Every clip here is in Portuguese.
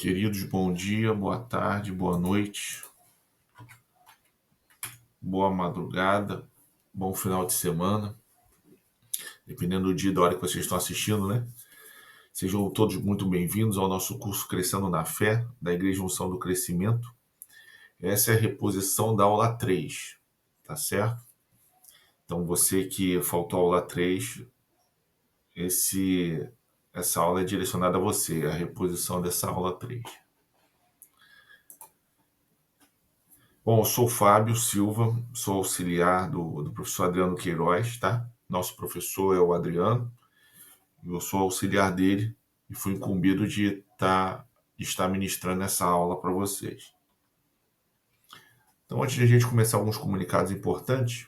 Queridos, bom dia, boa tarde, boa noite, boa madrugada, bom final de semana, dependendo do dia e da hora que vocês estão assistindo, né? Sejam todos muito bem-vindos ao nosso curso Crescendo na Fé, da Igreja Unção do Crescimento. Essa é a reposição da aula 3, tá certo? Então, você que faltou a aula 3, essa aula é direcionada a você, a reposição dessa aula 3. Bom, eu sou o Fábio Silva, sou auxiliar do professor Adriano Queiroz, tá? Nosso professor é o Adriano, eu sou auxiliar dele e fui incumbido de estar ministrando essa aula para vocês. Então, antes de a gente começar alguns comunicados importantes,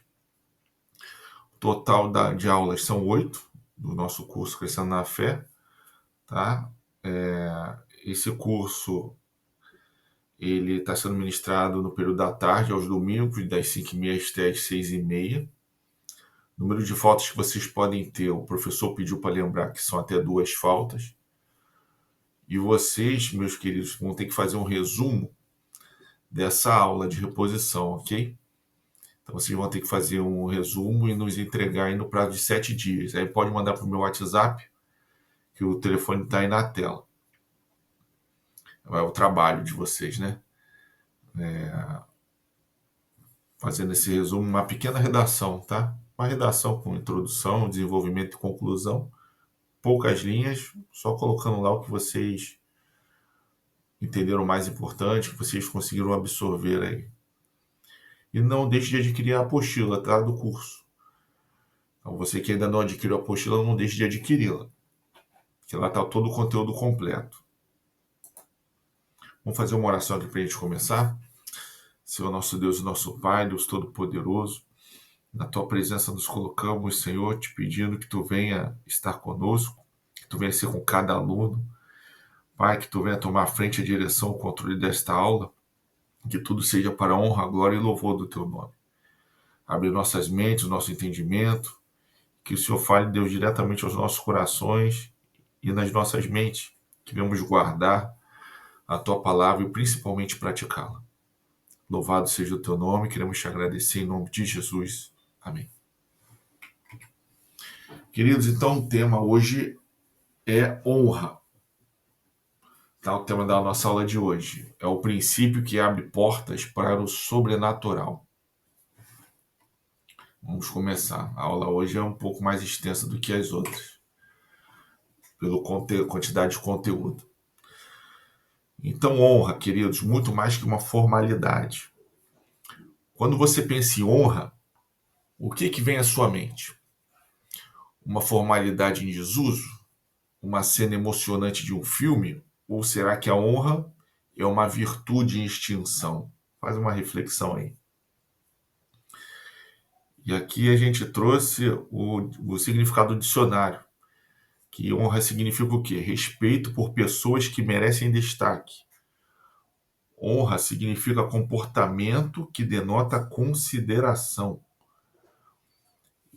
o total de aulas são 8 do nosso curso Crescendo na Fé, tá? Esse curso ele está sendo ministrado no período da tarde, aos domingos, das 5h30 até as 6h30. O número de faltas que vocês podem ter, o professor pediu para lembrar que são até 2 faltas. E vocês, meus queridos, vão ter que fazer um resumo dessa aula de reposição, ok? Então vocês vão ter que fazer um resumo e nos entregar aí no prazo de 7 dias. Aí pode mandar para o meu WhatsApp, que o telefone está aí na tela. É o trabalho de vocês, né? Fazendo esse resumo, uma pequena redação, tá? Uma redação com introdução, desenvolvimento e conclusão. Poucas linhas, só colocando lá o que vocês entenderam mais importante, que vocês conseguiram absorver aí. E não deixe de adquirir a apostila, tá? Do curso. Então, você que ainda não adquiriu a apostila, não deixe de adquiri-la. Que lá está todo o conteúdo completo. Vamos fazer uma oração aqui para a gente começar? Senhor nosso Deus e nosso Pai, Deus Todo-Poderoso, na Tua presença nos colocamos, Senhor, te pedindo que Tu venha estar conosco, que Tu venha ser com cada aluno. Pai, que Tu venha tomar a frente, a direção, o controle desta aula, que tudo seja para a honra, glória e louvor do Teu nome. Abre nossas mentes, o nosso entendimento, que o Senhor fale, Deus, diretamente aos nossos corações e nas nossas mentes, que venhamos guardar a Tua palavra e principalmente praticá-la. Louvado seja o Teu nome, queremos te agradecer em nome de Jesus. Amém. Queridos, então o tema hoje é honra. Tá, o tema da nossa aula de hoje é o princípio que abre portas para o sobrenatural. Vamos começar. A aula hoje é um pouco mais extensa do que as outras, pela quantidade de conteúdo. Então, honra, queridos, muito mais que uma formalidade. Quando você pensa em honra, o que vem à sua mente? Uma formalidade em desuso? Uma cena emocionante de um filme? Ou será que a honra é uma virtude em extinção? Faz uma reflexão aí. E aqui a gente trouxe o significado do dicionário, que honra significa o quê? Respeito por pessoas que merecem destaque. Honra significa comportamento que denota consideração.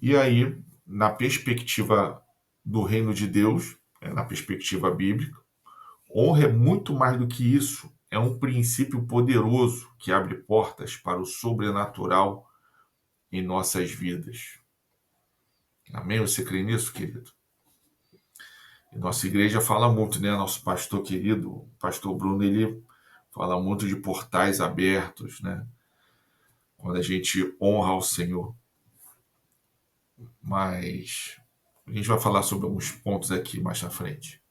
E aí, na perspectiva do reino de Deus, na perspectiva bíblica, honra é muito mais do que isso. É um princípio poderoso que abre portas para o sobrenatural em nossas vidas. Amém? Você crê nisso, querido? E nossa igreja fala muito, né? Nosso pastor querido, o pastor Bruno, ele fala muito de portais abertos, né? Quando a gente honra ao Senhor. Mas a gente vai falar sobre alguns pontos aqui mais na frente.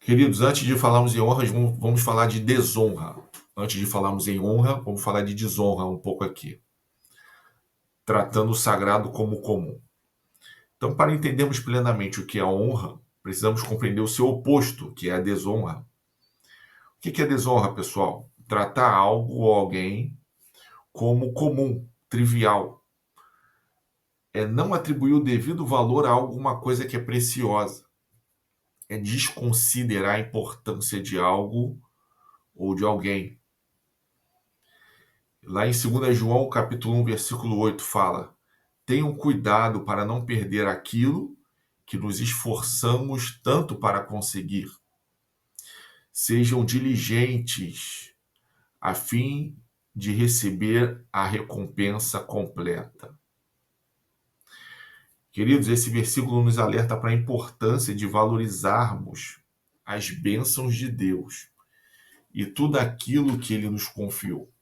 Queridos, antes de falarmos em honra, vamos falar de desonra. Antes de falarmos em honra, vamos falar de desonra um pouco aqui. Tratando o sagrado como comum. Então, para entendermos plenamente o que é a honra, precisamos compreender o seu oposto, que é a desonra. O que é desonra, pessoal? Tratar algo ou alguém como comum, trivial. É não atribuir o devido valor a alguma coisa que é preciosa. É desconsiderar a importância de algo ou de alguém. Lá em 2 João, capítulo 1, versículo 8, fala: tenham cuidado para não perder aquilo que nos esforçamos tanto para conseguir. sejam diligentes a fim de receber a recompensa completa. Queridos, esse versículo nos alerta para a importância de valorizarmos as bênçãos de Deus e tudo aquilo que Ele nos confiou.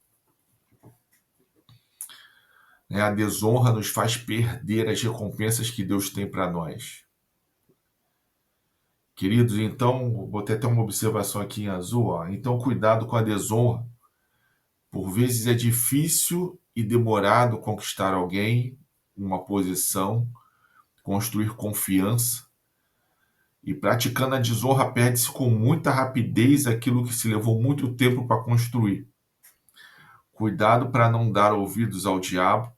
A desonra nos faz perder as recompensas que Deus tem para nós. Queridos, então, vou ter até uma observação aqui em azul. Então, cuidado com a desonra. Por vezes é difícil e demorado conquistar alguém, uma posição, construir confiança. E praticando a desonra, perde-se com muita rapidez aquilo que se levou muito tempo para construir. Cuidado para não dar ouvidos ao diabo,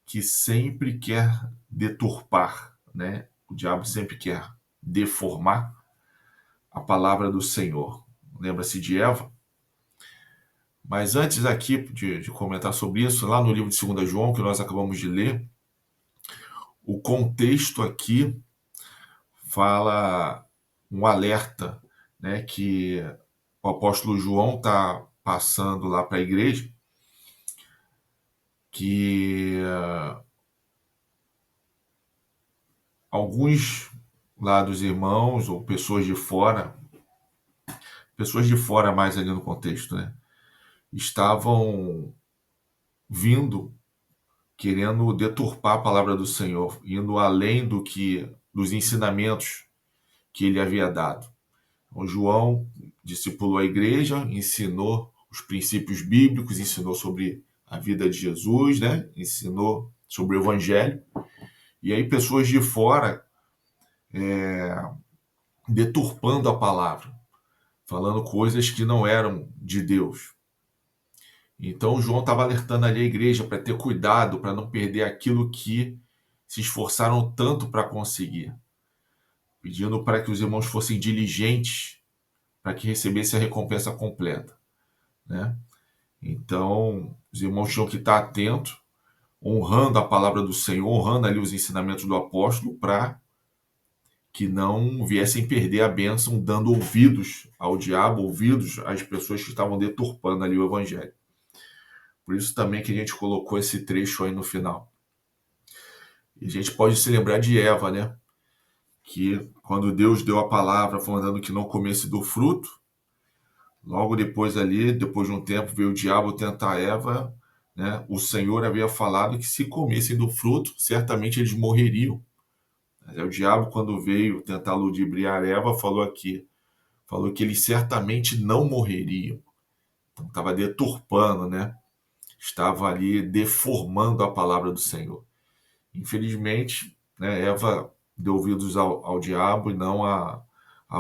que sempre quer deturpar, né? O diabo sempre quer deformar a palavra do Senhor. Lembra-se de Eva? Mas antes aqui de comentar sobre isso, lá no livro de 2 João, que nós acabamos de ler, o contexto aqui fala um alerta, né, que o apóstolo João está passando lá para a igreja, que alguns lá dos irmãos ou pessoas de fora mais ali no contexto, né, estavam vindo querendo deturpar a palavra do Senhor, indo além dos ensinamentos que ele havia dado. O João discipulou a igreja, ensinou os princípios bíblicos, ensinou sobre a vida de Jesus, né? Ensinou sobre o evangelho. E aí pessoas de fora deturpando a palavra, falando coisas que não eram de Deus. Então o João estava alertando ali a igreja para ter cuidado, para não perder aquilo que se esforçaram tanto para conseguir, pedindo para que os irmãos fossem diligentes para que recebessem a recompensa completa, né? Então, os irmãos tinham que estar atentos, honrando a palavra do Senhor, honrando ali os ensinamentos do apóstolo, para que não viessem perder a bênção, dando ouvidos ao diabo, ouvidos às pessoas que estavam deturpando ali o evangelho. Por isso também que a gente colocou esse trecho aí no final. E a gente pode se lembrar de Eva, né? Que quando Deus deu a palavra falando que não comesse do fruto, logo depois ali, depois de um tempo, veio o diabo tentar Eva, né? O Senhor havia falado que se comessem do fruto, certamente eles morreriam. Mas o diabo, quando veio tentar ludibriar Eva, falou que eles certamente não morreriam. Então estava deturpando, né? Estava ali deformando a palavra do Senhor. Infelizmente, né, Eva deu ouvidos ao diabo e não à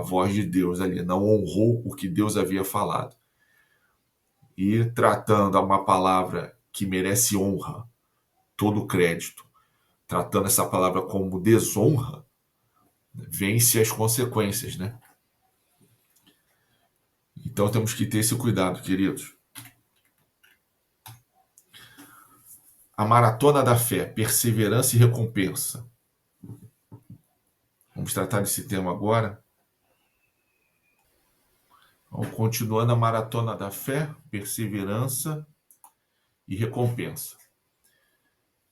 voz de Deus ali, não honrou o que Deus havia falado. E tratando uma palavra que merece honra, todo crédito, tratando essa palavra como desonra, vence as consequências, né? Então temos que ter esse cuidado, queridos. A maratona da fé, perseverança e recompensa. Vamos tratar desse tema agora. Então, continuando a maratona da fé, perseverança e recompensa.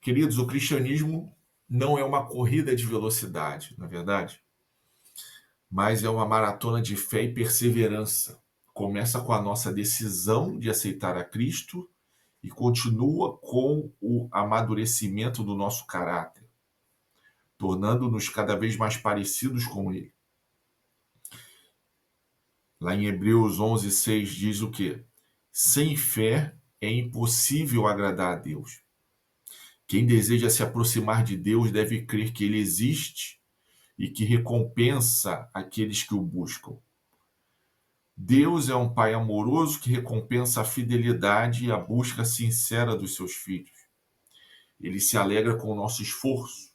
Queridos, o cristianismo não é uma corrida de velocidade, na verdade, mas é uma maratona de fé e perseverança. Começa com a nossa decisão de aceitar a Cristo e continua com o amadurecimento do nosso caráter, tornando-nos cada vez mais parecidos com Ele. Lá em Hebreus 11:6 diz o quê? Sem fé é impossível agradar a Deus. Quem deseja se aproximar de Deus deve crer que Ele existe e que recompensa aqueles que o buscam. Deus é um Pai amoroso que recompensa a fidelidade e a busca sincera dos seus filhos. Ele se alegra com o nosso esforço,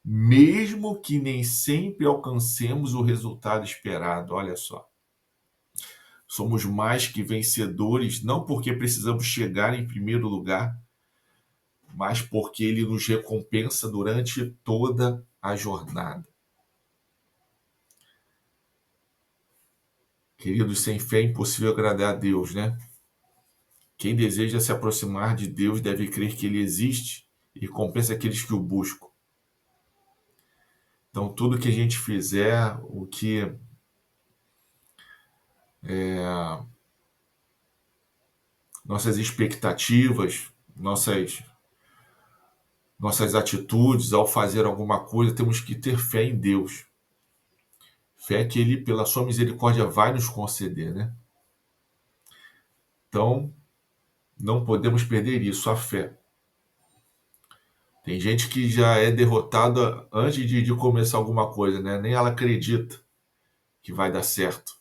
mesmo que nem sempre alcancemos o resultado esperado. Olha só. Somos mais que vencedores, não porque precisamos chegar em primeiro lugar, mas porque Ele nos recompensa durante toda a jornada. Queridos, sem fé é impossível agradar a Deus, né? Quem deseja se aproximar de Deus deve crer que Ele existe e recompensa aqueles que o buscam. Então, tudo que a gente fizer, o que nossas expectativas, nossas atitudes ao fazer alguma coisa, temos que ter fé em Deus. Fé que Ele, pela sua misericórdia, vai nos conceder, né? Então, não podemos perder isso, a fé. Tem gente que já é derrotada antes de começar alguma coisa, né? Nem ela acredita que vai dar certo.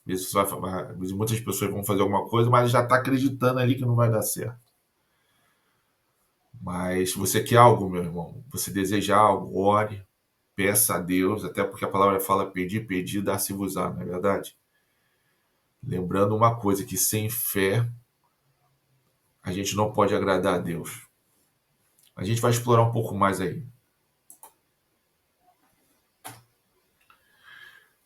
Muitas pessoas vão fazer alguma coisa, mas já está acreditando ali que não vai dar certo. Mas se você quer algo, meu irmão, você deseja algo, ore, peça a Deus, até porque a palavra fala pedir, pedir, dar-se-vos-á, não é verdade? Lembrando uma coisa, que sem fé a gente não pode agradar a Deus. A gente vai explorar um pouco mais aí.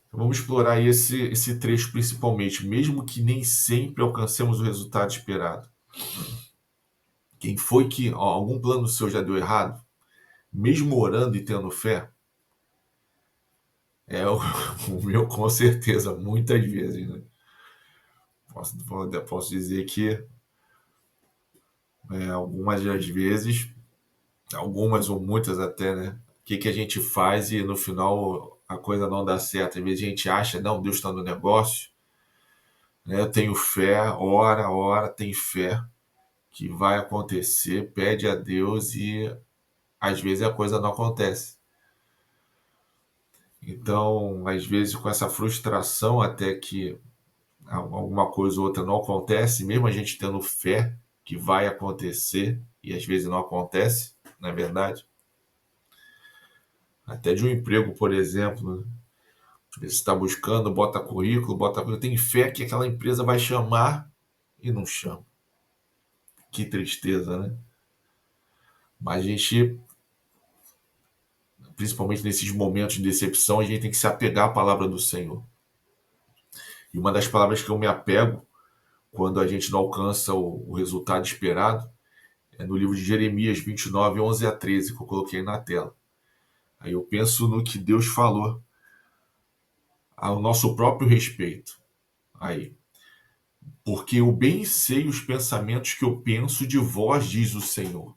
Então, vamos explorar aí esse trecho principalmente, mesmo que nem sempre alcancemos o resultado esperado. Quem foi que algum plano seu já deu errado? Mesmo orando e tendo fé? O meu com certeza, muitas vezes, né? Posso dizer que algumas das vezes, algumas ou muitas até, né? O que a gente faz e no final a coisa não dá certo. Às vezes a gente acha, não, Deus está no negócio, né? Eu tenho fé, ora, tem fé que vai acontecer, pede a Deus e às vezes a coisa não acontece. Então, às vezes com essa frustração até que alguma coisa ou outra não acontece, mesmo a gente tendo fé que vai acontecer e às vezes não acontece, não é verdade? Até de um emprego, por exemplo, né? Você está buscando, bota currículo, tem fé que aquela empresa vai chamar e não chama. Que tristeza, né? Mas a gente, principalmente nesses momentos de decepção, a gente tem que se apegar à palavra do Senhor. E uma das palavras que eu me apego quando a gente não alcança o resultado esperado é no livro de Jeremias 29, 11 a 13, que eu coloquei na tela. Aí eu penso no que Deus falou ao nosso próprio respeito. Aí, porque eu bem sei os pensamentos que eu penso de vós, diz o Senhor.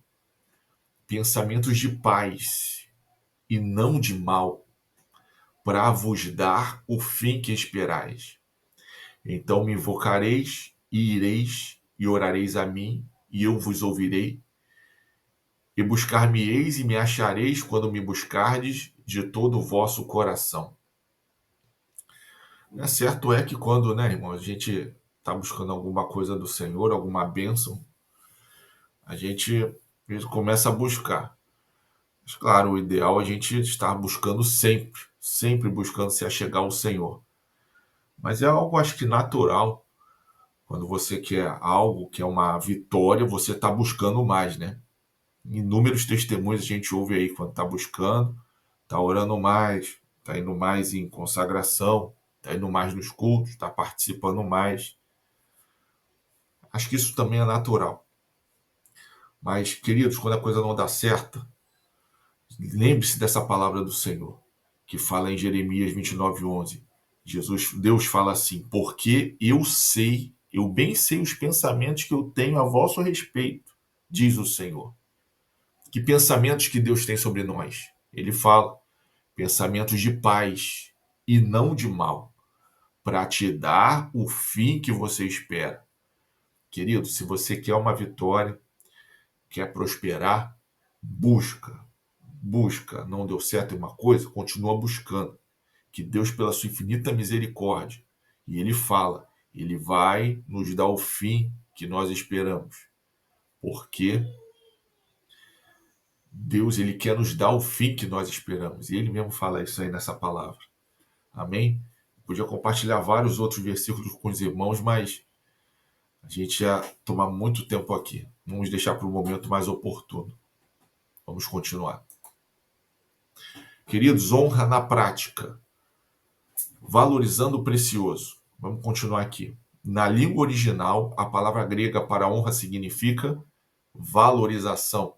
Pensamentos de paz e não de mal, para vos dar o fim que esperais. Então me invocareis e ireis e orareis a mim, e eu vos ouvirei. E buscar-me-eis e me achareis quando me buscardes de todo o vosso coração. Certo é que quando, né, irmão, a gente está buscando alguma coisa do Senhor, alguma bênção, a gente começa a buscar. Mas, claro, o ideal é a gente estar buscando sempre, sempre buscando se achegar ao Senhor. Mas é algo, acho que natural. Quando você quer algo, quer uma vitória, você está buscando mais, né? Inúmeros testemunhos a gente ouve aí quando está buscando, está orando mais, está indo mais em consagração, está indo mais nos cultos, está participando mais. Acho que isso também é natural. Mas, queridos, quando a coisa não dá certo, lembre-se dessa palavra do Senhor, que fala em Jeremias 29:11. Deus fala assim: porque eu bem sei os pensamentos que eu tenho a vosso respeito, diz o Senhor. Que pensamentos que Deus tem sobre nós? Ele fala: pensamentos de paz e não de mal, para te dar o fim que você espera. Querido, se você quer uma vitória, quer prosperar, busca. Busca. Não deu certo em uma coisa, continua buscando. Que Deus, pela sua infinita misericórdia, e Ele fala, Ele vai nos dar o fim que nós esperamos. Porque Deus, Ele quer nos dar o fim que nós esperamos. E Ele mesmo fala isso aí nessa palavra. Amém? Podia compartilhar vários outros versículos com os irmãos, mas a gente ia tomar muito tempo aqui. Vamos deixar para um momento mais oportuno. Vamos continuar. Queridos, honra na prática, valorizando o precioso. Vamos continuar aqui. Na língua original, a palavra grega para honra significa valorização,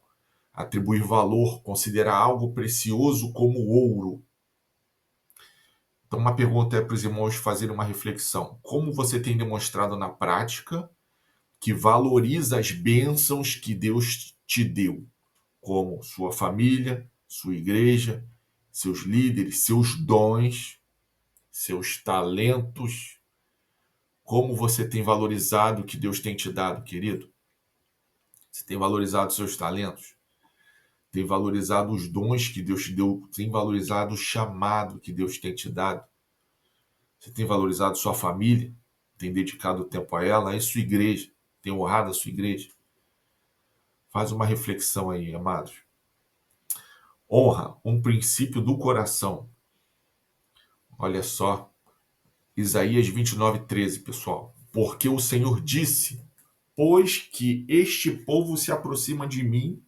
atribuir valor, considerar algo precioso como ouro. Então, uma pergunta é para os irmãos fazerem uma reflexão. Como você tem demonstrado na prática que valoriza as bênçãos que Deus te deu, como sua família, sua igreja, seus líderes, seus dons, seus talentos? Como você tem valorizado o que Deus tem te dado, querido? Você tem valorizado seus talentos? Tem valorizado os dons que Deus te deu? Tem valorizado o chamado que Deus tem te dado? Você tem valorizado sua família? Tem dedicado tempo a ela? A sua igreja? Tem honrado a sua igreja? Faz uma reflexão aí, amados. Honra, um princípio do coração. Olha só, Isaías 29:13, pessoal. Porque o Senhor disse: pois que este povo se aproxima de mim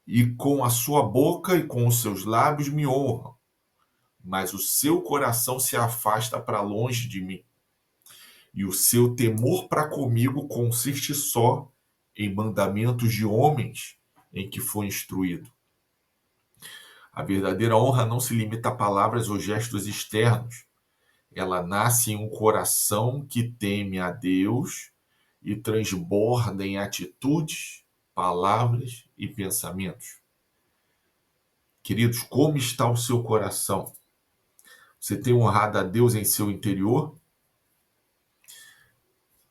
e com a sua boca e com os seus lábios me honram, mas o seu coração se afasta para longe de mim, e o seu temor para comigo consiste só em mandamentos de homens em que foi instruído. A verdadeira honra não se limita a palavras ou gestos externos. Ela nasce em um coração que teme a Deus e transborda em atitudes, palavras e pensamentos. Queridos, como está o seu coração? Você tem honrado a Deus em seu interior?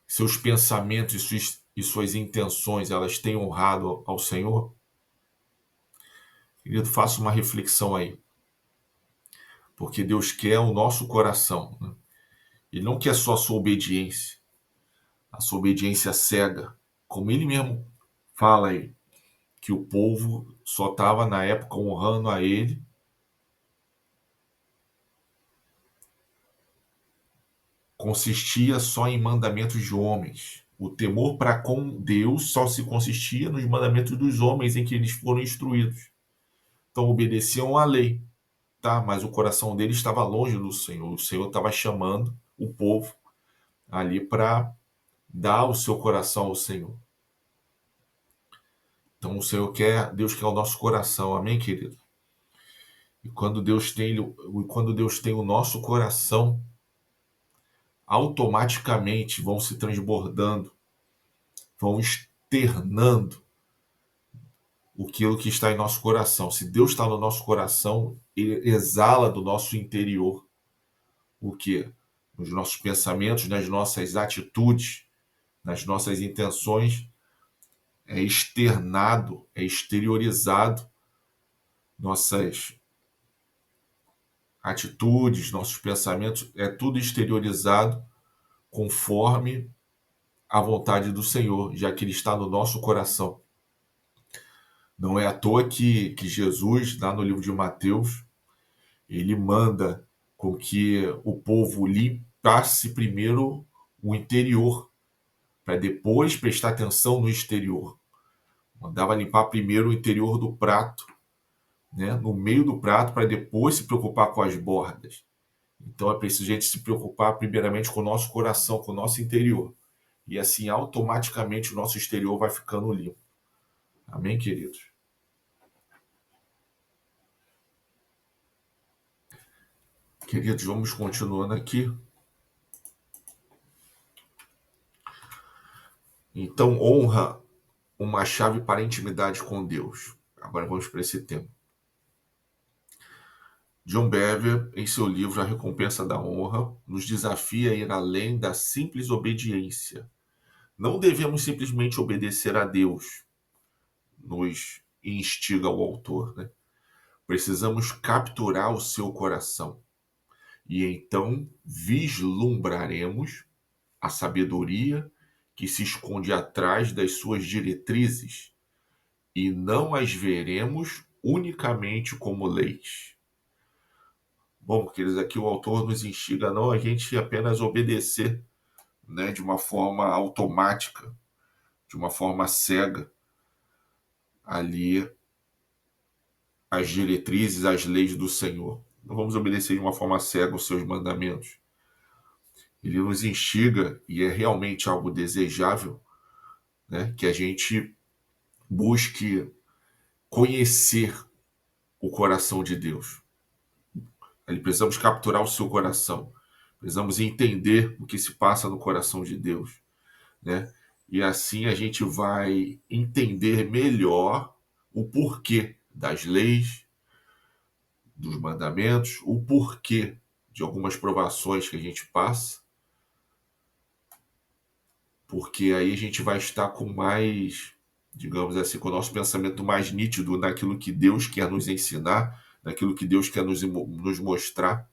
Seus pensamentos e suas intenções, elas têm honrado ao Senhor? Querido, faça uma reflexão aí. Porque Deus quer o nosso coração, né? Ele não quer só a sua obediência cega. Como ele mesmo fala aí, que o povo só estava na época honrando a ele consistia só em mandamentos de homens. O temor para com Deus só se consistia nos mandamentos dos homens em que eles foram instruídos. Então obedeciam à lei, tá? Mas o coração deles estava longe do Senhor. O Senhor estava chamando o povo ali para dar o seu coração ao Senhor. Então o Senhor quer, Deus quer o nosso coração, amém, querido? E quando Deus tem o nosso coração, automaticamente vão se transbordando, vão externando aquilo que está em nosso coração. Se Deus está no nosso coração, ele exala do nosso interior o que? Nos nossos pensamentos, nas nossas atitudes, nas nossas intenções, é externado, é exteriorizado nossas atitudes, nossos pensamentos, é tudo exteriorizado conforme a vontade do Senhor, já que ele está no nosso coração. Não é à toa que Jesus, lá no livro de Mateus, ele manda com que o povo limpasse primeiro o interior, para depois prestar atenção no exterior. Mandava limpar primeiro o interior do prato, né, no meio do prato, para depois se preocupar com as bordas. Então é preciso a gente se preocupar primeiramente com o nosso coração, com o nosso interior. E assim automaticamente o nosso exterior vai ficando limpo. Amém, queridos? Queridos, vamos continuando aqui. Então, honra, uma chave para a intimidade com Deus. Agora vamos para esse tema. John Bevere, em seu livro A Recompensa da Honra, nos desafia a ir além da simples obediência. Não devemos simplesmente obedecer a Deus, nos instiga o autor, né? Precisamos capturar o seu coração. E então vislumbraremos a sabedoria que se esconde atrás das suas diretrizes e não as veremos unicamente como leis. Bom, queridos, aqui o autor nos instiga não a gente apenas obedecer, né, de uma forma automática, de uma forma cega, ali as diretrizes, as leis do Senhor. Não vamos obedecer de uma forma cega os seus mandamentos. ele nos instiga, e é realmente algo desejável, né, que a gente busque conhecer o coração de Deus. Precisamos capturar o seu coração. Precisamos entender o que se passa no coração de Deus, né? E assim a gente vai entender melhor o porquê das leis, dos mandamentos, o porquê de algumas provações que a gente passa, porque aí a gente vai estar com mais, digamos assim, com o nosso pensamento mais nítido naquilo que Deus quer nos ensinar, naquilo que Deus quer nos mostrar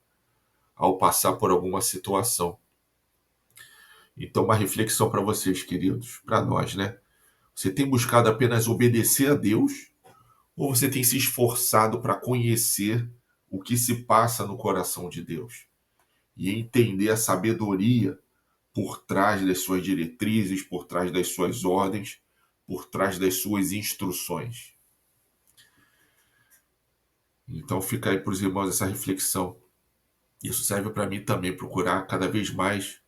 ao passar por alguma situação. Então, uma reflexão para vocês, queridos, para nós, né? Você tem buscado apenas obedecer a Deus ou você tem se esforçado para conhecer o que se passa no coração de Deus e entender a sabedoria por trás das suas diretrizes, por trás das suas ordens, por trás das suas instruções? Então, fica aí para os irmãos essa reflexão. Isso serve para mim também, procurar cada vez mais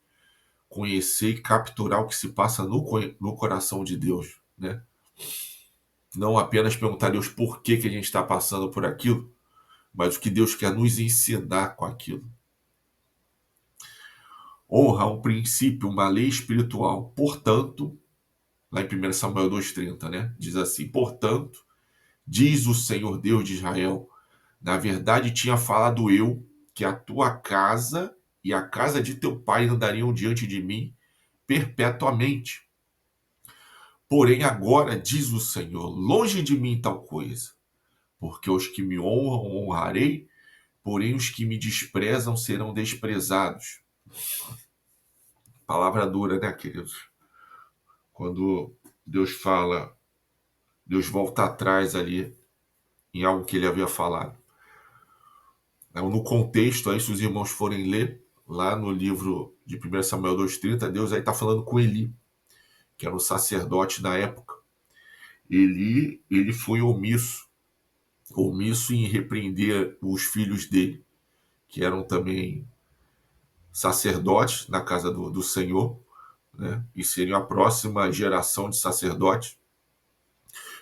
conhecer e capturar o que se passa no coração de Deus, né? Não apenas perguntar a Deus por que a gente está passando por aquilo, mas o que Deus quer nos ensinar com aquilo. Honra é um princípio, uma lei espiritual. Portanto, lá em 1 Samuel 2,30, né? Diz assim: portanto, diz o Senhor Deus de Israel, na verdade tinha falado eu que a tua casa e a casa de teu pai andariam diante de mim perpetuamente. Porém, agora diz o Senhor, longe de mim tal coisa, porque os que me honram, honrarei, porém os que me desprezam serão desprezados. Palavra dura, né, queridos? Quando Deus fala, Deus volta atrás ali em algo que ele havia falado. No contexto, aí, se os irmãos forem ler, lá no livro de 1 Samuel 2,30, Deus aí está falando com Eli, que era um sacerdote na época. Ele foi omisso em repreender os filhos dele, que eram também sacerdotes na casa do Senhor, né? E seriam a próxima geração de sacerdotes.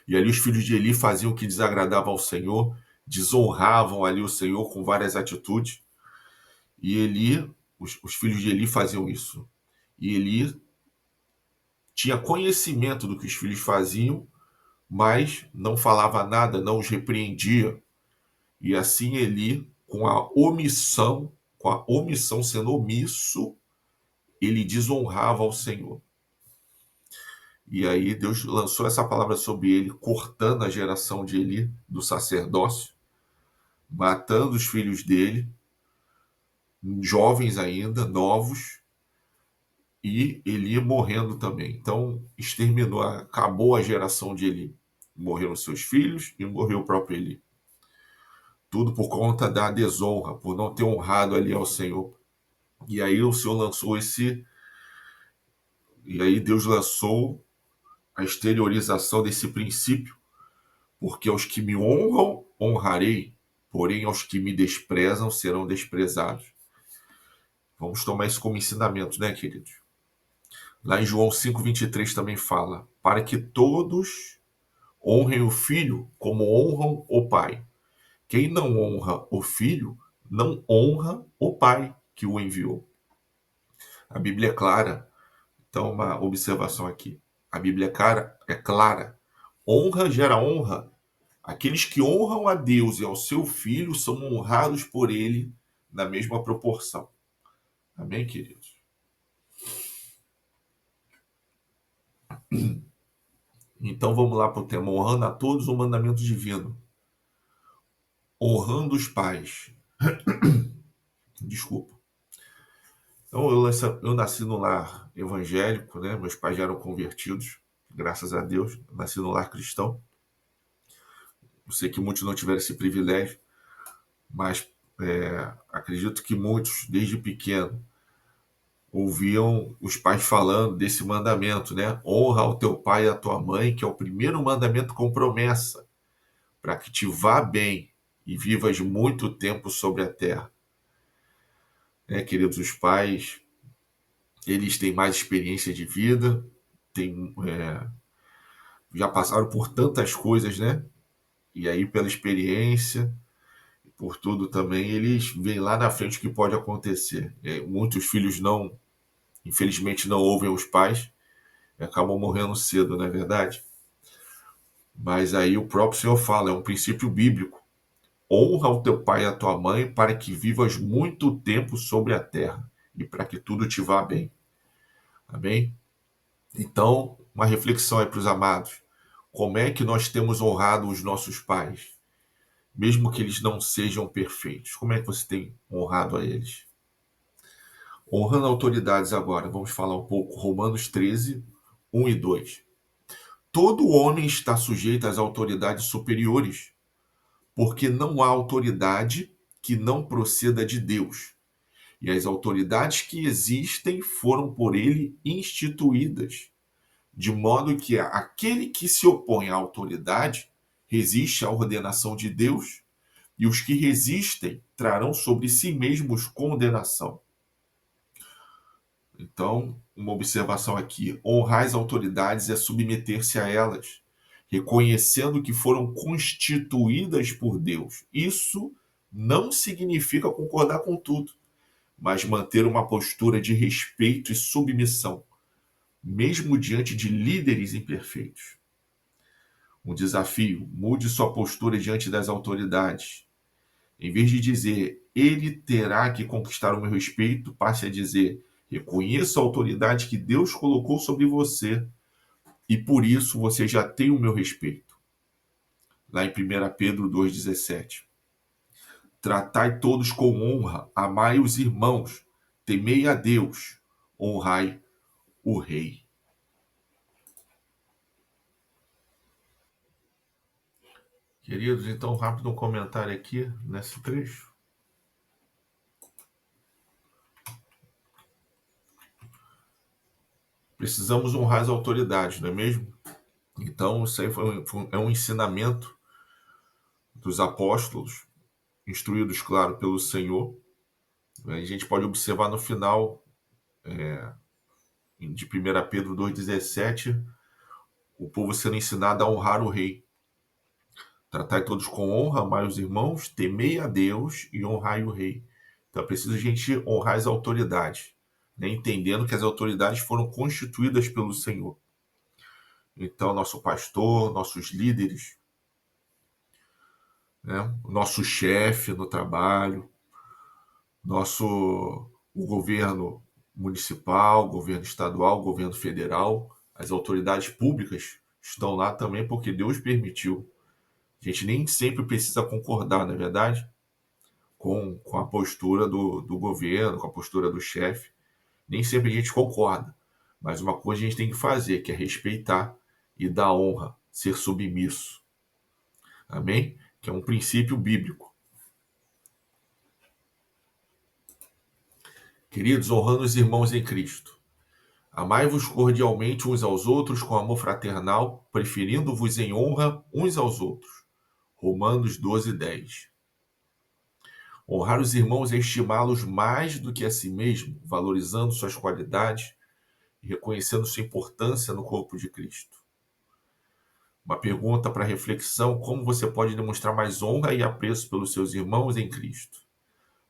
E ali os filhos de Eli faziam o que desagradava ao Senhor, desonravam ali o Senhor com várias atitudes. E Eli, os filhos de Eli faziam isso. E Eli tinha conhecimento do que os filhos faziam, mas não falava nada, não os repreendia. E assim Eli, com a omissão sendo omisso, ele desonrava ao Senhor. E aí Deus lançou essa palavra sobre ele, cortando a geração de Eli, do sacerdócio, matando os filhos dele, jovens ainda, novos, e Eli morrendo também. Então, acabou a geração de Eli. Morreram seus filhos e morreu o próprio Eli. Tudo por conta da desonra, por não ter honrado ali ao Senhor. E aí o Senhor lançou E aí Deus lançou a exteriorização desse princípio, porque aos que me honram, honrarei, porém aos que me desprezam serão desprezados. Vamos tomar isso como ensinamento, né, queridos? Lá em João 5,23 também fala, para que todos honrem o Filho como honram o Pai. Quem não honra o Filho, não honra o Pai que o enviou. A Bíblia é clara. Então, uma observação aqui. A Bíblia é clara. Honra gera honra. Aqueles que honram a Deus e ao seu Filho são honrados por ele na mesma proporção. Amém, queridos? Então vamos lá para o tema. Honrando a todos o mandamento divino. Honrando os pais. Desculpa. Então eu nasci no lar evangélico, né? Meus pais já eram convertidos, graças a Deus. Eu nasci no lar cristão. Eu sei que muitos não tiveram esse privilégio, mas acredito que muitos, desde pequeno, ouviam os pais falando desse mandamento, né? Honra ao teu pai e à tua mãe, que é o primeiro mandamento com promessa, para que te vá bem e vivas muito tempo sobre a terra. Queridos, os pais Eles têm mais experiência de vida, já passaram por tantas coisas, né? E aí, pela experiência, por tudo também, eles veem lá na frente o que pode acontecer. Muitos filhos não, infelizmente, não ouvem os pais e acabam morrendo cedo, não é verdade? Mas aí o próprio Senhor fala, é um princípio bíblico. Honra o teu pai e a tua mãe para que vivas muito tempo sobre a terra e para que tudo te vá bem. Amém? Então, uma reflexão aí para os amados. Como é que nós temos honrado os nossos pais? Mesmo que eles não sejam perfeitos. Como é que você tem honrado a eles? Honrando autoridades agora, vamos falar um pouco. Romanos 13, 1 e 2. Todo homem está sujeito às autoridades superiores, porque não há autoridade que não proceda de Deus. E as autoridades que existem foram por ele instituídas, de modo que aquele que se opõe à autoridade resiste à ordenação de Deus, e os que resistem trarão sobre si mesmos condenação. Então, uma observação aqui: honrar as autoridades é submeter-se a elas, reconhecendo que foram constituídas por Deus. Isso não significa concordar com tudo, mas manter uma postura de respeito e submissão, mesmo diante de líderes imperfeitos. Um desafio: mude sua postura diante das autoridades. Em vez de dizer, ele terá que conquistar o meu respeito, passe a dizer, reconheça a autoridade que Deus colocou sobre você e por isso você já tem o meu respeito. Lá em 1 Pedro 2,17. Tratai todos com honra, amai os irmãos, temei a Deus, honrai o rei. Queridos, então rápido um comentário aqui nesse trecho. Precisamos honrar as autoridades, não é mesmo? Então, isso aí é um ensinamento dos apóstolos, instruídos, claro, pelo Senhor. A gente pode observar no final de 1 Pedro 2,17, o povo sendo ensinado a honrar o rei. Tratai todos com honra, amai os irmãos, temei a Deus e honrai o rei. Então é preciso a gente honrar as autoridades, né? Entendendo que as autoridades foram constituídas pelo Senhor. Então, nosso pastor, nossos líderes, né? O nosso chefe no trabalho, o governo municipal, governo estadual, governo federal, as autoridades públicas estão lá também porque Deus permitiu. A gente nem sempre precisa concordar, não é verdade? Com a postura do governo, com a postura do chefe. Nem sempre a gente concorda. Mas uma coisa a gente tem que fazer, que é respeitar e dar honra, ser submisso. Amém? Que é um princípio bíblico. Queridos, honrando os irmãos em Cristo. Amai-vos cordialmente uns aos outros com amor fraternal, preferindo-vos em honra uns aos outros. Romanos 12, 10. Honrar os irmãos é estimá-los mais do que a si mesmo, valorizando suas qualidades e reconhecendo sua importância no corpo de Cristo. Uma pergunta para reflexão: como você pode demonstrar mais honra e apreço pelos seus irmãos em Cristo?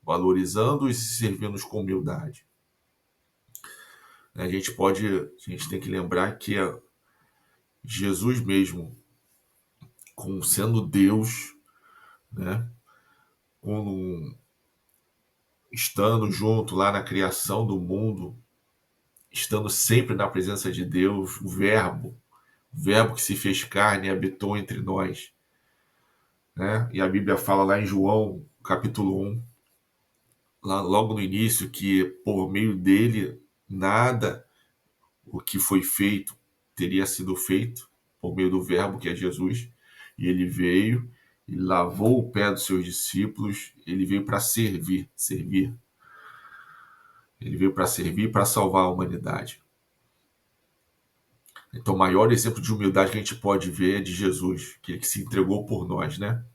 Valorizando-os e servindo-os com humildade. A gente tem que lembrar que Jesus mesmo, sendo Deus, né, estando junto lá na criação do mundo, estando sempre na presença de Deus, o Verbo que se fez carne e habitou entre nós. Né? E a Bíblia fala lá em João, capítulo 1, lá, logo no início, que por meio dele nada o que foi feito teria sido feito, por meio do Verbo, que é Jesus. E ele veio e lavou o pé dos seus discípulos, ele veio para servir. Ele veio para servir e para salvar a humanidade. Então, o maior exemplo de humildade que a gente pode ver é de Jesus, que se entregou por nós, né?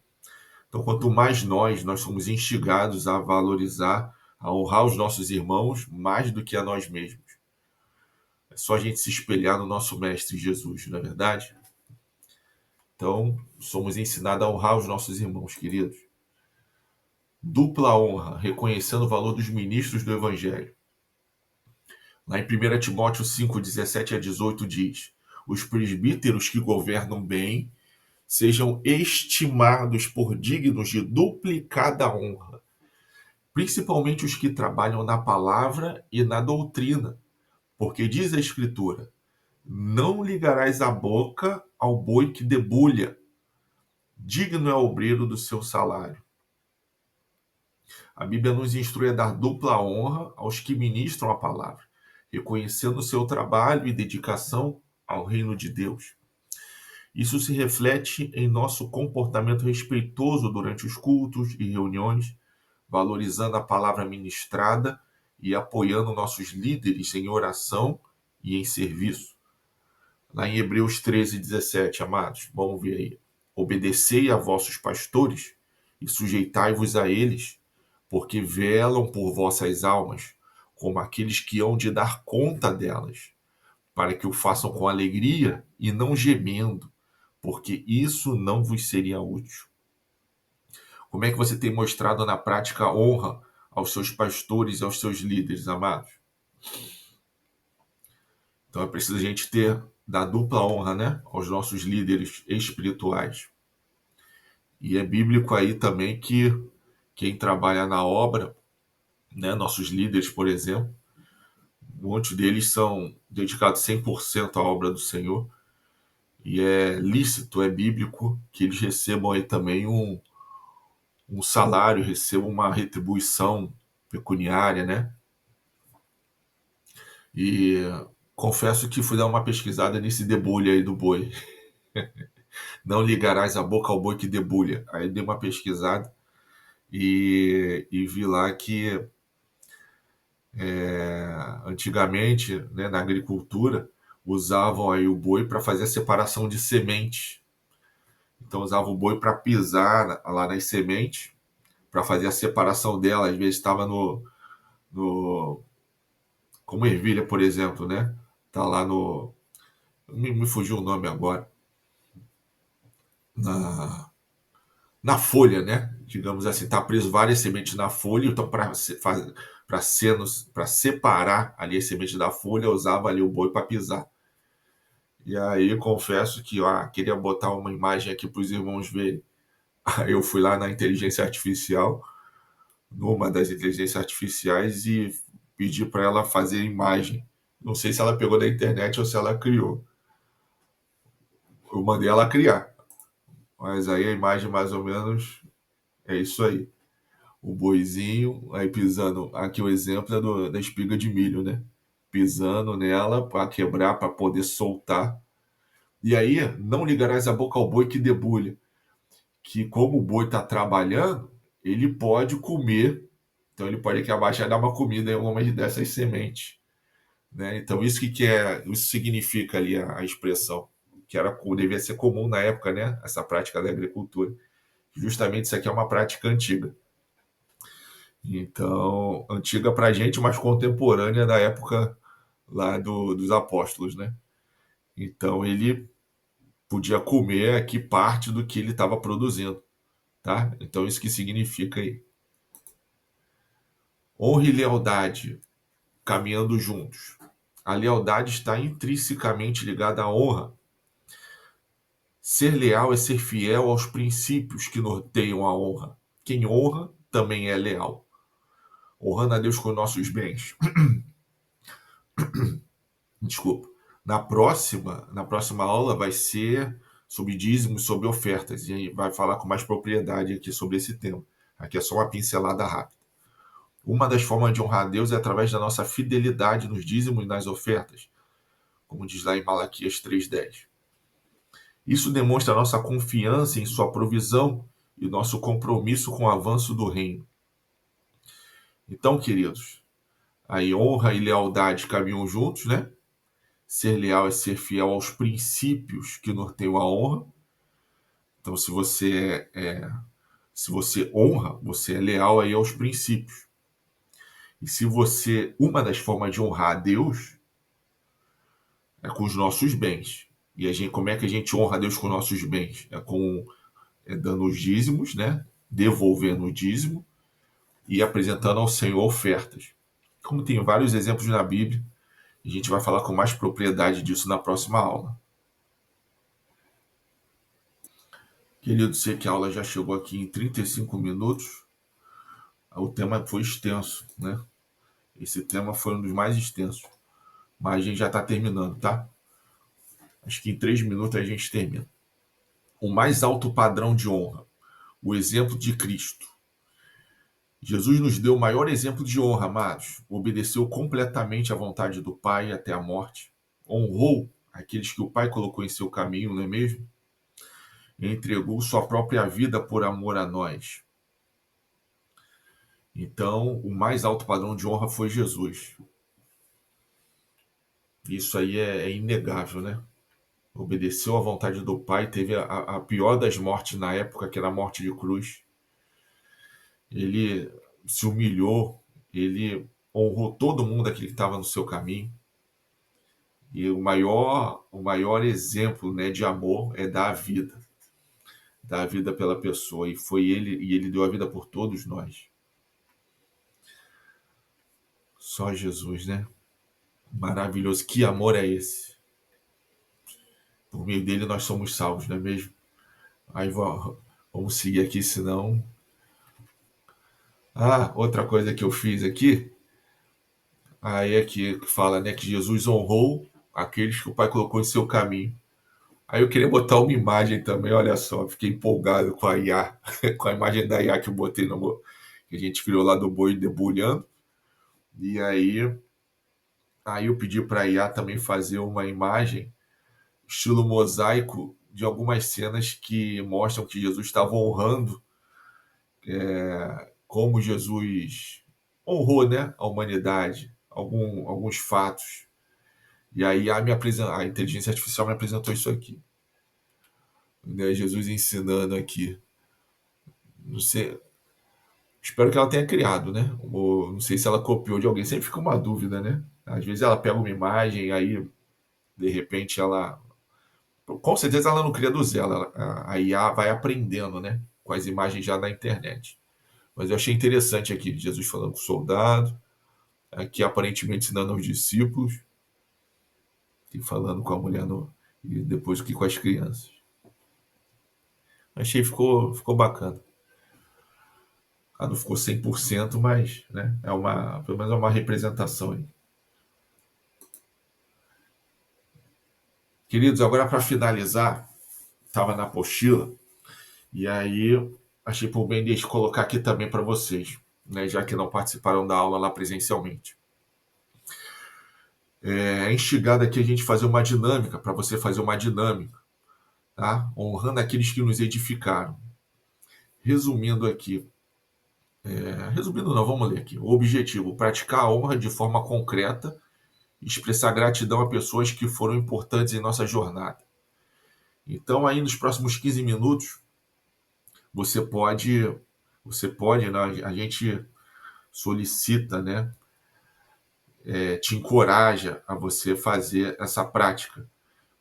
Então, quanto mais nós somos instigados a valorizar, a honrar os nossos irmãos mais do que a nós mesmos. só a gente se espelhar no nosso Mestre Jesus, não é verdade? Então, somos ensinados a honrar os nossos irmãos, queridos. Dupla honra, reconhecendo o valor dos ministros do Evangelho. Lá em 1 Timóteo 5, 17 a 18 diz: os presbíteros que governam bem sejam estimados por dignos de duplicada honra, principalmente os que trabalham na palavra e na doutrina, porque diz a Escritura: não ligarás a boca ao boi que debulha, digno é o obreiro do seu salário. A Bíblia nos instrui a dar dupla honra aos que ministram a palavra, reconhecendo o seu trabalho e dedicação ao reino de Deus. Isso se reflete em nosso comportamento respeitoso durante os cultos e reuniões, valorizando a palavra ministrada e apoiando nossos líderes em oração e em serviço. Lá em Hebreus 13, 17, amados, vamos ver aí. Obedecei a vossos pastores e sujeitai-vos a eles, porque velam por vossas almas, como aqueles que hão de dar conta delas, para que o façam com alegria e não gemendo, porque isso não vos seria útil. Como é que você tem mostrado na prática honra aos seus pastores e aos seus líderes, amados? Então é preciso a gente dar dupla honra, né, aos nossos líderes espirituais. E é bíblico aí também que quem trabalha na obra, né, nossos líderes, por exemplo, muitos deles são dedicados 100% à obra do Senhor, e é lícito, é bíblico que eles recebam aí também um salário, recebam uma retribuição pecuniária, né? E confesso que fui dar uma pesquisada nesse debulha aí do boi. Não ligarás a boca ao boi que debulha. Aí dei uma pesquisada e vi lá que antigamente, né, na agricultura, usavam aí o boi para fazer a separação de sementes. Então usavam o boi para pisar lá nas sementes, para fazer a separação dela. Às vezes estava no como ervilha, por exemplo, né? Tá lá no me fugiu o nome agora. Na folha, né? Digamos assim, tá preso várias sementes na folha, então para separar ali as sementes da folha, usava ali o boi para pisar. E aí confesso que queria botar uma imagem aqui para os irmãos verem. Aí eu fui lá na inteligência artificial, numa das inteligências artificiais, e pedi para ela fazer imagem. Não sei se ela pegou da internet ou se ela criou. Eu mandei ela criar, mas aí a imagem mais ou menos é isso aí. O boizinho, aí pisando, aqui o exemplo é da espiga de milho, né? Pisando nela para quebrar, para poder soltar. E aí, não ligarás a boca ao boi que debulha, que como o boi está trabalhando, ele pode comer, então ele pode aqui abaixo dar uma comida em alguma dessas sementes, né? Então isso significa ali a expressão, que devia ser comum na época, né? Essa prática da agricultura. Justamente isso aqui é uma prática antiga. Então, antiga para a gente, mas contemporânea da época lá dos apóstolos, né? Então, ele podia comer aqui parte do que ele estava produzindo, tá? Então, isso que significa aí. Honra e lealdade caminhando juntos. A lealdade está intrinsecamente ligada à honra. Ser leal é ser fiel aos princípios que norteiam a honra. Quem honra também é leal. Honrando a Deus com nossos bens. Desculpa. Na próxima aula vai ser sobre dízimos, sobre ofertas, e aí vai falar com mais propriedade aqui sobre esse tema. Aqui é só uma pincelada rápida. Uma das formas de honrar a Deus é através da nossa fidelidade nos dízimos e nas ofertas, como diz lá em Malaquias 3:10. Isso demonstra a nossa confiança em sua provisão e nosso compromisso com o avanço do reino. Então, queridos, aí honra e lealdade caminham juntos, né? Ser leal é ser fiel aos princípios que norteiam a honra. Então, se você honra, você é leal aí aos princípios. E se uma das formas de honrar a Deus É com os nossos bens. E a gente, como é que a gente honra a Deus com nossos bens? Dando os dízimos, né? Devolvendo o dízimo e apresentando ao Senhor ofertas. Como tem vários exemplos na Bíblia, a gente vai falar com mais propriedade disso na próxima aula. Querido, sei que a aula já chegou aqui em 35 minutos. O tema foi extenso, né? Esse tema foi um dos mais extensos. Mas a gente já está terminando, tá? Acho que em 3 minutos a gente termina. O mais alto padrão de honra. O exemplo de Cristo. Jesus nos deu o maior exemplo de honra, amados. Obedeceu completamente à vontade do Pai até a morte. Honrou aqueles que o Pai colocou em seu caminho, não é mesmo? E entregou sua própria vida por amor a nós. Então, o mais alto padrão de honra foi Jesus. Isso aí é inegável, né? Obedeceu à vontade do Pai, teve a pior das mortes na época, que era a morte de cruz. Ele se humilhou, ele honrou todo mundo aquele que estava no seu caminho. E o maior exemplo, né, de amor é dar a vida pela pessoa. E ele deu a vida por todos nós. Só Jesus, né? Maravilhoso. Que amor é esse? Por meio dele nós somos salvos, não é mesmo? Aí vamos seguir aqui, senão. Ah, outra coisa que eu fiz aqui, aí é que fala, né, que Jesus honrou aqueles que o Pai colocou em seu caminho. Aí eu queria botar uma imagem também, olha só, fiquei empolgado com a IA, com a imagem da IA que eu botei que a gente criou lá do boi debulhando. E aí eu pedi para a IA também fazer uma imagem estilo mosaico de algumas cenas que mostram que Jesus estava honrando como Jesus honrou, né, a humanidade, alguns fatos. E aí a inteligência artificial me apresentou isso aqui. Né, Jesus ensinando aqui. Não sei, espero que ela tenha criado, né? Ou não sei se ela copiou de alguém. Sempre fica uma dúvida, né? Às vezes ela pega uma imagem, aí de repente ela. Com certeza ela não cria do zero. A IA vai aprendendo, né? Com as imagens já da internet. Mas eu achei interessante aqui Jesus falando com o soldado, aqui aparentemente ensinando aos discípulos, e falando com a mulher e depois aqui com as crianças. Achei que ficou bacana. Não ficou 100%, mas né, pelo menos é uma representação aí. Queridos, agora para finalizar, estava na apostila, e aí achei por bem de colocar aqui também para vocês, né, já que não participaram da aula lá presencialmente. É instigado aqui a gente fazer uma dinâmica, para você fazer uma dinâmica, tá? Honrando aqueles que nos edificaram. Resumindo aqui, resumindo não, vamos ler aqui. O objetivo, praticar a honra de forma concreta e expressar gratidão a pessoas que foram importantes em nossa jornada. Então, aí nos próximos 15 minutos, você pode, né, a gente solicita, né, te encoraja a você fazer essa prática,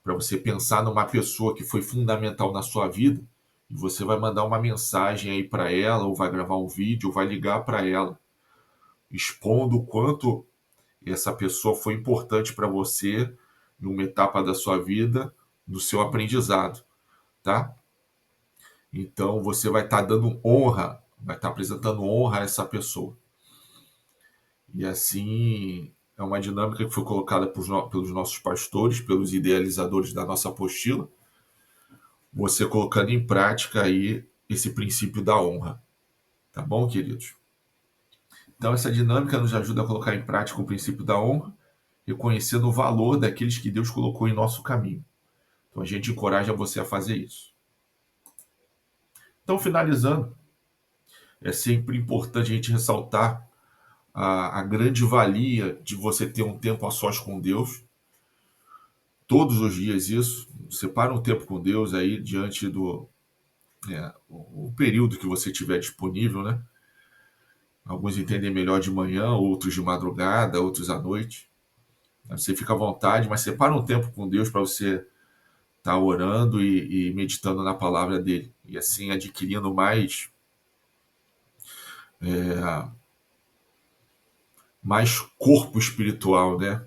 para você pensar numa pessoa que foi fundamental na sua vida, e você vai mandar uma mensagem aí para ela, ou vai gravar um vídeo, ou vai ligar para ela, expondo o quanto essa pessoa foi importante para você em uma etapa da sua vida, no seu aprendizado, tá? Então você vai estar dando honra, vai estar apresentando honra a essa pessoa. E assim é uma dinâmica que foi colocada pelos nossos pastores, pelos idealizadores da nossa apostila, você colocando em prática aí esse princípio da honra. Tá bom, queridos? Então essa dinâmica nos ajuda a colocar em prática o princípio da honra, reconhecendo o valor daqueles que Deus colocou em nosso caminho. Então a gente encoraja você a fazer isso. Então, finalizando, é sempre importante a gente ressaltar a grande valia de você ter um tempo a sós com Deus. Todos os dias isso. Separa um tempo com Deus aí diante do o período que você tiver disponível, né? Alguns entendem melhor de manhã, outros de madrugada, outros à noite. Você fica à vontade, mas separa um tempo com Deus para você estar orando e meditando na palavra dele. E assim adquirindo mais corpo espiritual, né?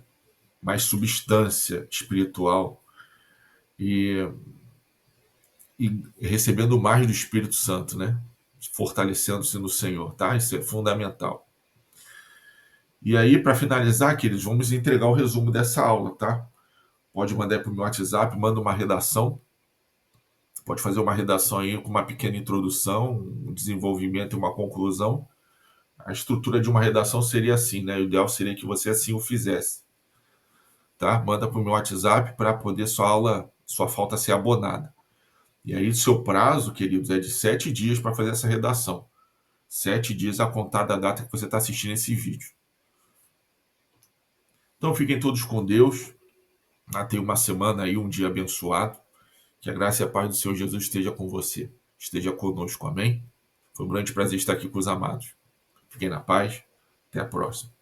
Mais substância espiritual e, e recebendo mais do Espírito Santo, né? Fortalecendo-se no Senhor, tá? Isso é fundamental. E aí, para finalizar, queridos, vamos entregar o resumo dessa aula, tá? Pode mandar para o meu WhatsApp, manda uma redação. Pode fazer uma redação aí com uma pequena introdução, um desenvolvimento e uma conclusão. A estrutura de uma redação seria assim, né? O ideal seria que você assim o fizesse, tá? Manda para o meu WhatsApp para poder sua falta ser abonada. E aí, seu prazo, queridos, é de 7 dias para fazer essa redação. 7 dias a contar da data que você está assistindo esse vídeo. Então, fiquem todos com Deus. Tenha uma semana aí, um dia abençoado. Que a graça e a paz do Senhor Jesus esteja com você. Esteja conosco, amém? Foi um grande prazer estar aqui com os amados. Fiquem na paz. Até a próxima.